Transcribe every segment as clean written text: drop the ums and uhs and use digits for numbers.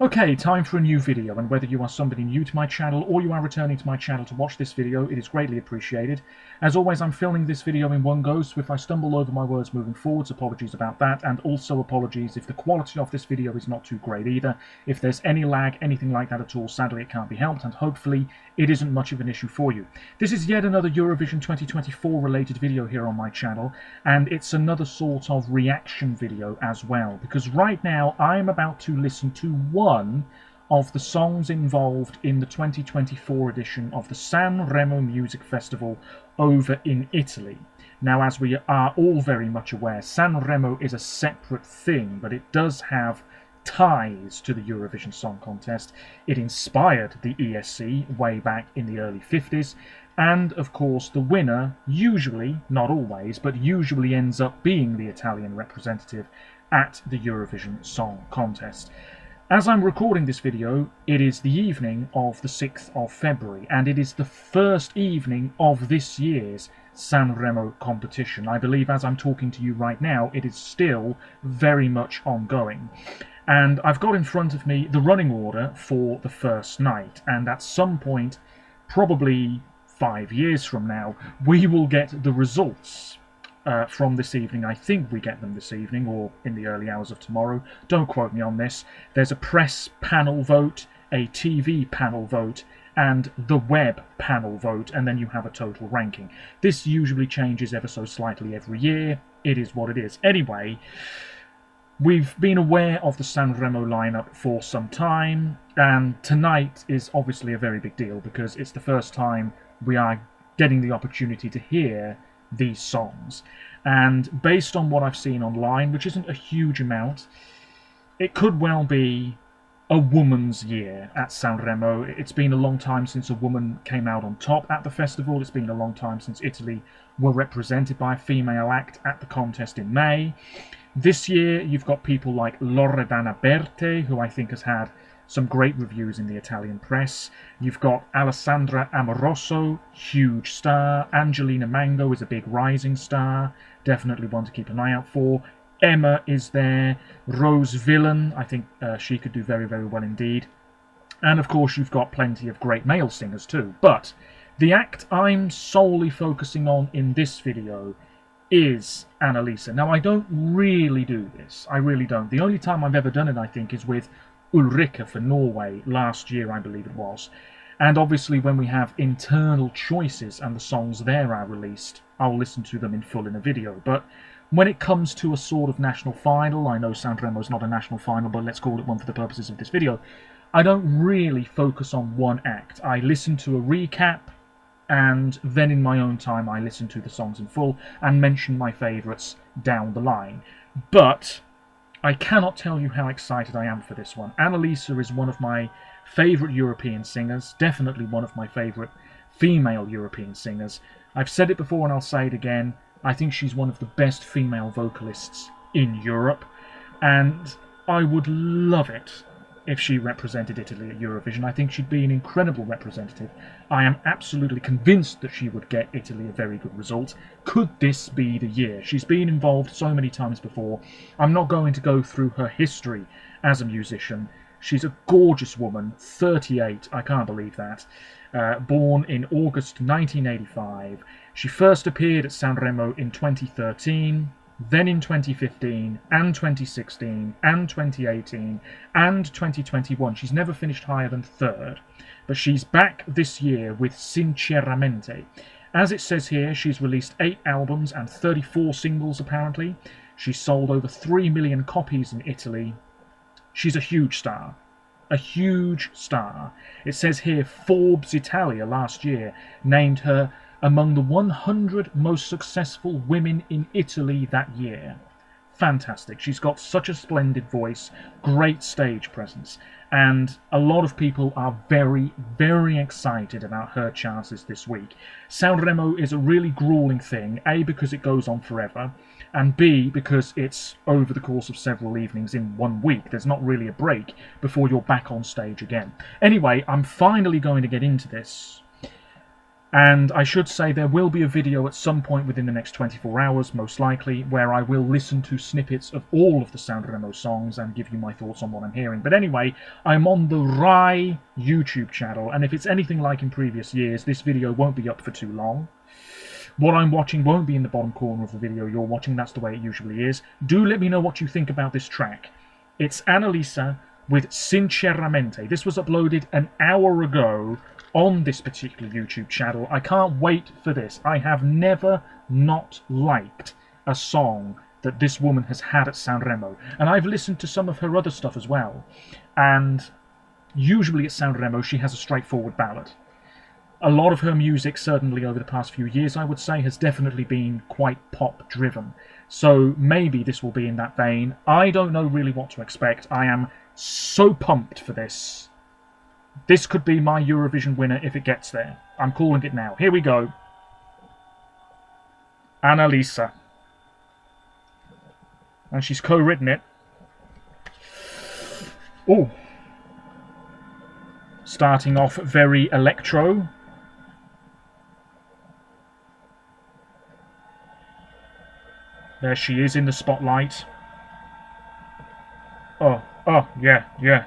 Okay, time for a new video, and whether you are somebody new to my channel or you are returning to my channel to watch this video, it is greatly appreciated. As always, I'm filming this video in one go, so if I stumble over my words moving forwards, apologies about that, and also apologies if the quality of this video is not too great either. If there's any lag, anything like that at all, sadly it can't be helped, and hopefully it isn't much of an issue for you. This is yet another Eurovision 2024 related video here on my channel, and it's another sort of reaction video as well, because right now I am about to listen to one of the songs involved in the 2024 edition of the Sanremo Music Festival over in Italy. Now, as we are all very much aware, Sanremo is a separate thing, but it does have ties to the Eurovision Song Contest. It inspired the ESC way back in the early 50s, and of course the winner usually, not always, but usually ends up being the Italian representative at the Eurovision Song Contest. As I'm recording this video, it is the evening of the 6th of February, and it is the first evening of this year's Sanremo competition. I believe as I'm talking to you right now, it is still very much ongoing. And I've got in front of me the running order for the first night, and at some point, probably 5 years from now, we will get the results from this evening. I think we get them this evening or in the early hours of tomorrow. Don't quote me on this. There's a press panel vote, a TV panel vote, and the web panel vote, and then you have a total ranking. This usually changes ever so slightly every year. It is what it is. Anyway, we've been aware of the Sanremo lineup for some time, and tonight is obviously a very big deal because it's the first time we are getting the opportunity to hear these songs. And based on what I've seen online, which isn't a huge amount, it could well be a woman's year at Sanremo. It's been a long time since a woman came out on top at the festival. It's been a long time since Italy were represented by a female act at the contest in May. This year you've got people like Loredana Berthe, who I think has had some great reviews in the Italian press. You've got Alessandra Amoroso, huge star. Angelina Mango is a big rising star, definitely one to keep an eye out for. Emma is there. Rose Villain, I think she could do very, very well indeed. And of course you've got plenty of great male singers too. But the act I'm solely focusing on in this video is Annalisa. Now, I don't really do this. I really don't. The only time I've ever done it, I think, is with Ulrika for Norway last year, I believe it was. And obviously when we have internal choices and the songs there are released, I'll listen to them in full in a video. But when it comes to a sort of national final, I know Sanremo is not a national final, but let's call it one for the purposes of this video, I don't really focus on one act. I listen to a recap, and then in my own time I listen to the songs in full and mention my favourites down the line. But I cannot tell you how excited I am for this one. Annalisa is one of my favourite European singers, definitely one of my favourite female European singers. I've said it before and I'll say it again, I think she's one of the best female vocalists in Europe, and I would love it if she represented Italy at Eurovision. I think she'd be an incredible representative. I am absolutely convinced that she would get Italy a very good result. Could this be the year? She's been involved so many times before. I'm not going to go through her history as a musician. She's a gorgeous woman, 38, I can't believe that. Born in August 1985. She first appeared at Sanremo in 2013. Then in 2015, and 2016, and 2018, and 2021. She's never finished higher than third, but she's back this year with Sinceramente. As it says here, she's released 8 albums and 34 singles apparently. She's sold over 3 million copies in Italy. She's a huge star. A huge star. It says here, Forbes Italia last year named her among the 100 most successful women in Italy that year. Fantastic. She's got such a splendid voice, great stage presence, and a lot of people are very, very excited about her chances this week. Sanremo is a really grueling thing, A, because it goes on forever, and B, because it's over the course of several evenings in 1 week. There's not really a break before you're back on stage again. Anyway, I'm finally going to get into this. And I should say there will be a video at some point within the next 24 hours, most likely, where I will listen to snippets of all of the Sanremo songs and give you my thoughts on what I'm hearing. But anyway, I'm on the Rai YouTube channel, and if it's anything like in previous years, this video won't be up for too long. What I'm watching won't be in the bottom corner of the video you're watching, that's the way it usually is. Do let me know what you think about this track. It's Annalisa with Sinceramente. This was uploaded an hour ago on this particular YouTube channel. I can't wait for this. I have never not liked a song that this woman has had at Sanremo. And I've listened to some of her other stuff as well. And usually at Sanremo she has a straightforward ballad. A lot of her music, certainly over the past few years, I would say, has definitely been quite pop-driven. So maybe this will be in that vein. I don't know really what to expect. I am so pumped for this. This could be my Eurovision winner if it gets there. I'm calling it now. Here we go. Annalisa. And she's co-written it. Oh. Starting off very electro. There she is in the spotlight. Oh, yeah, yeah.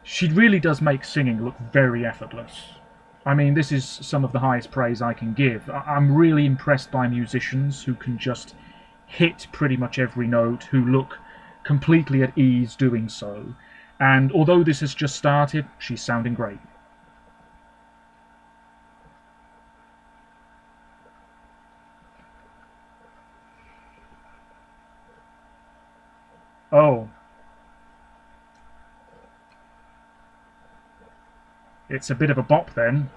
She really does make singing look very effortless. I mean, this is some of the highest praise I can give. I'm really impressed by musicians who can just hit pretty much every note, who look completely at ease doing so. And although this has just started, she's sounding great. Oh. It's a bit of a bop then.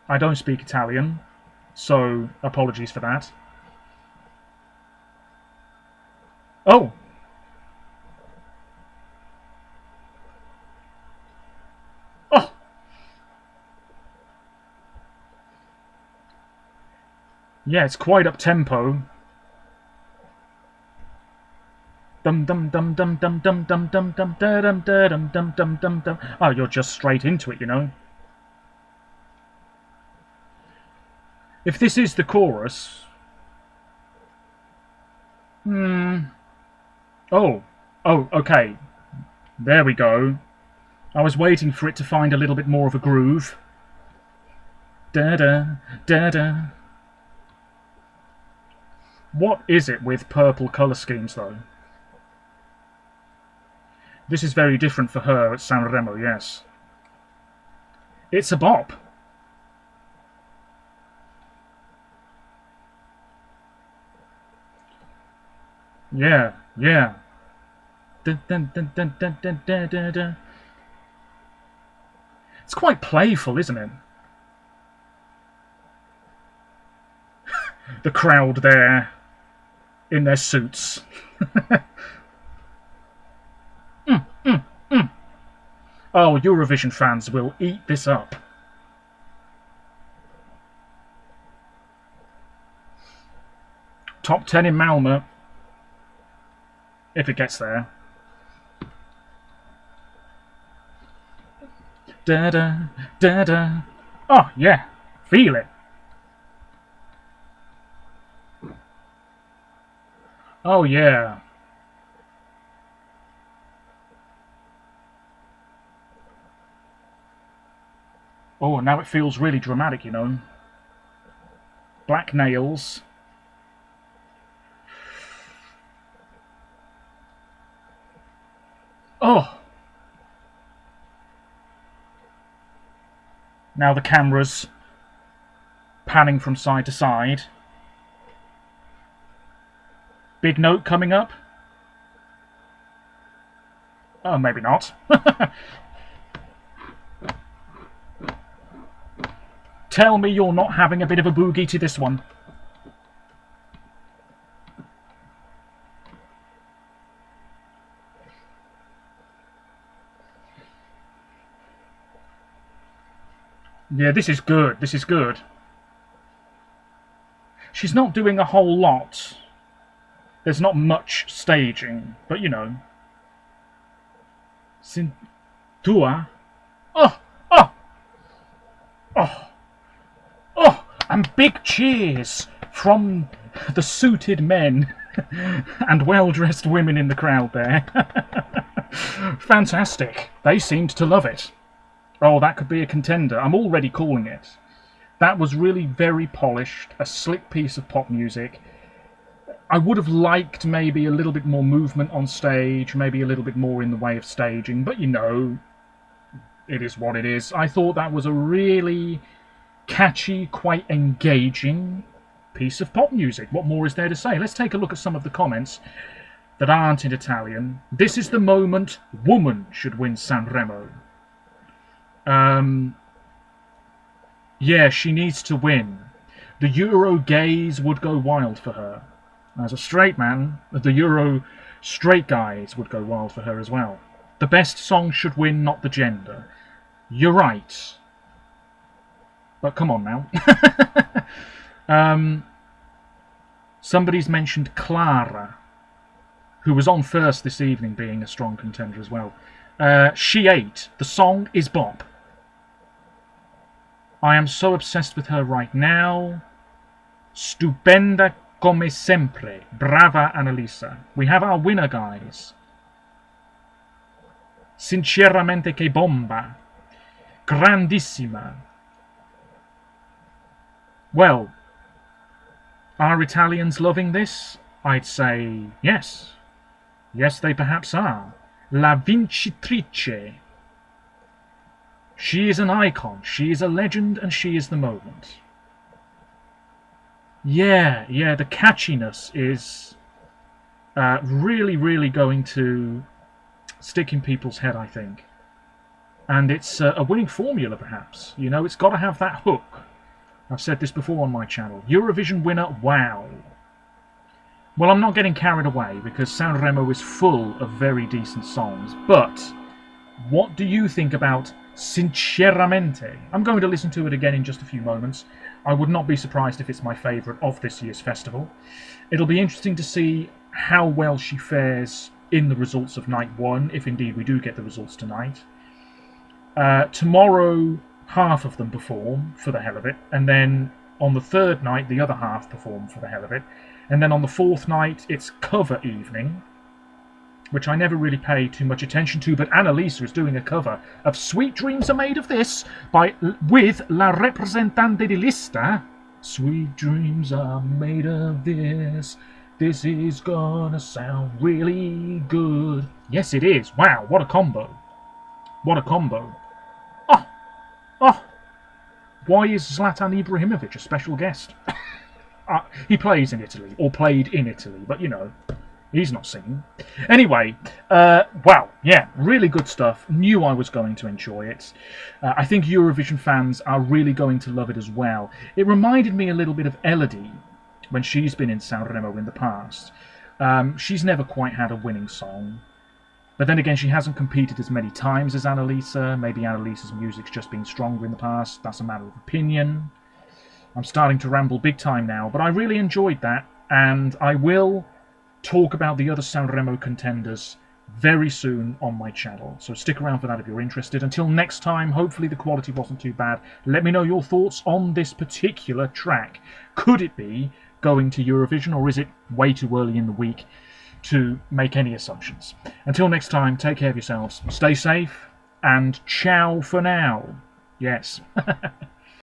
I don't speak Italian, so apologies for that. Oh! Oh! Yeah, it's quite up-tempo. Dum dum dum dum dum dum dum dum dum dum dum dum dum dum dum. Oh, you're just straight into it, you know. If this is the chorus... Oh, okay. There we go. I was waiting for it to find a little bit more of a groove. Da-da, da-da. What is it with purple colour schemes, though? This is very different for her at Sanremo, yes. It's a bop. Yeah, yeah. Dun, dun, dun, dun, dun, dun, dun, dun, dun. It's quite playful, isn't it? The crowd there, in their suits. Oh, Eurovision fans will eat this up. Top 10 in Malmö, if it gets there. Da-da, da-da. Oh, yeah, feel it. Oh, yeah. Oh, now it feels really dramatic, you know. Black nails. Oh! Now the camera's panning from side to side. Big note coming up. Oh, maybe not. Tell me you're not having a bit of a boogie to this one. Yeah, this is good. This is good. She's not doing a whole lot. There's not much staging, but you know. Tua. Oh, oh, oh, oh, and big cheers from the suited men and well-dressed women in the crowd there. Fantastic. They seemed to love it. Oh, that could be a contender. I'm already calling it. That was really very polished, a slick piece of pop music. I would have liked maybe a little bit more movement on stage, maybe a little bit more in the way of staging, but you know, it is what it is. I thought that was a really catchy, quite engaging piece of pop music. What more is there to say? Let's take a look at some of the comments that aren't in Italian. This is the moment woman should win Sanremo. Yeah, she needs to win. The Euro gays would go wild for her. As a straight man, the Euro straight guys would go wild for her as well. The best song should win, not the gender. You're right. But come on now. Somebody's mentioned Clara, who was on first this evening, being a strong contender as well. She ate. The song is bop. I am so obsessed with her right now. Stupenda come sempre. Brava Annalisa. We have our winner, guys. Sinceramente che bomba. Grandissima. Well, are Italians loving this? I'd say yes. Yes, they perhaps are. La vincitrice. She is an icon, she is a legend, and she is the moment. Yeah, the catchiness is really, really going to stick in people's head, I think. And it's a winning formula, perhaps. You know, it's got to have that hook. I've said this before on my channel. Eurovision winner, wow. Well, I'm not getting carried away, because Sanremo is full of very decent songs, but what do you think about Sinceramente? I'm going to listen to it again in just a few moments. I would not be surprised if it's my favourite of this year's festival. It'll be interesting to see how well she fares in the results of night one, if indeed we do get the results tonight. Tomorrow, half of them perform for the hell of it, and then on the third night, the other half perform for the hell of it, and then on the fourth night, it's cover evening, which I never really pay too much attention to, but Annalisa is doing a cover of Sweet Dreams Are Made of This with La Representante di Lista. Sweet dreams are made of this. This is gonna sound really good. Yes, it is. Wow, what a combo. What a combo. Oh. Why is Zlatan Ibrahimovic a special guest? He plays in Italy, or played in Italy, but you know, he's not singing. Anyway, wow, yeah, really good stuff. Knew I was going to enjoy it. I think Eurovision fans are really going to love it as well. It reminded me a little bit of Elodie when she's been in Sanremo in the past. She's never quite had a winning song. But then again, she hasn't competed as many times as Annalisa. Maybe Annalisa's music's just been stronger in the past. That's a matter of opinion. I'm starting to ramble big time now, but I really enjoyed that, and I will talk about the other Sanremo contenders very soon on my channel, so stick around for that if you're interested. Until next time, hopefully the quality wasn't too bad. Let me know your thoughts on this particular track. Could it be going to Eurovision, or is it way too early in the week to make any assumptions? Until next time, take care of yourselves, stay safe, and ciao for now. Yes.